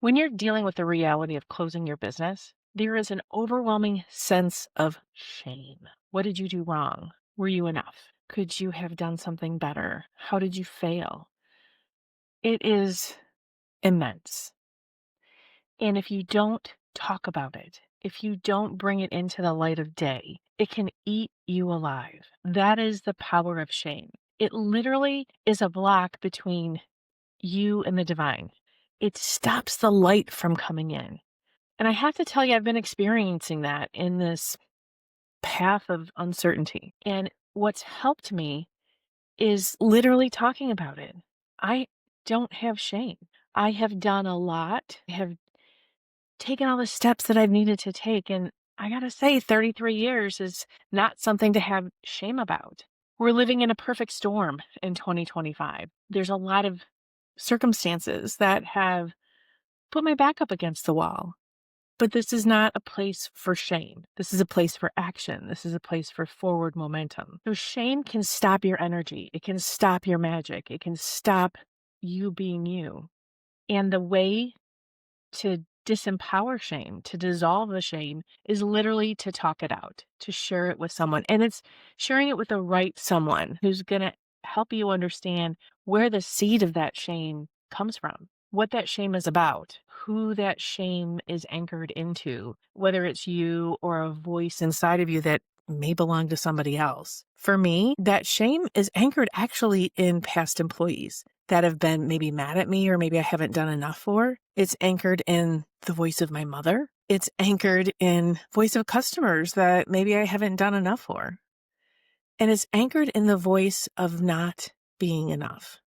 When you're dealing with the reality of closing your business, there is an overwhelming sense of shame. What did you do wrong? Were you enough? Could you have done something better? How did you fail? It is immense. And if you don't talk about it, if you don't bring it into the light of day, it can eat you alive. That is the power of shame. It literally is a block between you and the divine. It stops the light from coming in. And I have to tell you, I've been experiencing that in this path of uncertainty. And what's helped me is literally talking about it. I don't have shame. I have done a lot. I have taken all the steps that I've needed to take. And I got to say, 33 years is not something to have shame about. We're living in a perfect storm in 2025. There's a lot of circumstances that have put my back up against the wall. But this is not a place for shame. This is a place for action. This is a place for forward momentum. So shame can stop your energy. It can stop your magic. It can stop you being you. And the way to disempower shame, to dissolve the shame, is literally to talk it out, to share it with someone. And it's sharing it with the right someone who's going to help you understand where the seed of that shame comes from, what that shame is about, who that shame is anchored into, whether it's you or a voice inside of you that may belong to somebody else. For me, that shame is anchored actually in past employees that have been maybe mad at me or maybe I haven't done enough for. It's anchored in the voice of my mother. It's anchored in voice of customers that maybe I haven't done enough for. And it's anchored in the voice of not being enough.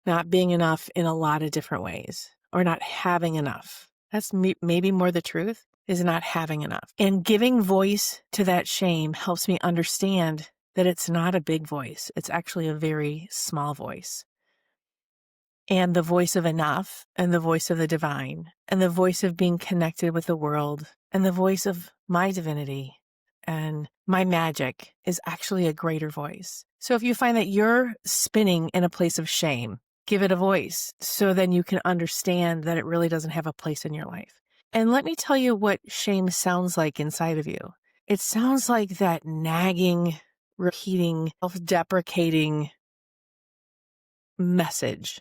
Not being enough in a lot of different ways, or not having enough. That's maybe more the truth, is not having enough. And giving voice to that shame helps me understand that it's not a big voice. It's actually a very small voice. And the voice of enough, and the voice of the divine, and the voice of being connected with the world, and the voice of my divinity and my magic is actually a greater voice. So if you find that you're spinning in a place of shame, give it a voice so then you can understand that it really doesn't have a place in your life. And let me tell you what shame sounds like inside of you. It sounds like that nagging, repeating, self-deprecating message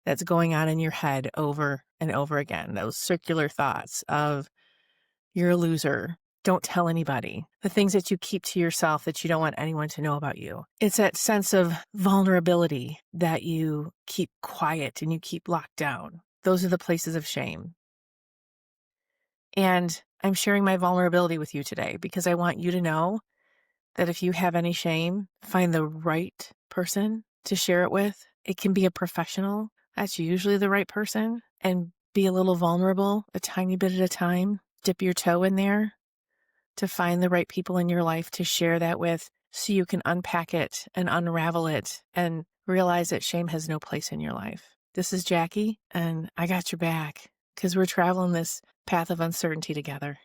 that's going on in your head over and over again. Those circular thoughts of you're a loser. Don't tell anybody. The things that you keep to yourself that you don't want anyone to know about you. It's that sense of vulnerability that you keep quiet and you keep locked down. Those are the places of shame. And I'm sharing my vulnerability with you today because I want you to know that if you have any shame, find the right person to share it with. It can be a professional. That's usually the right person. And be a little vulnerable, a tiny bit at a time. Dip your toe in there to find the right people in your life to share that with so you can unpack it and unravel it and realize that shame has no place in your life. This is Jackie, and I got your back because we're traveling this path of uncertainty together.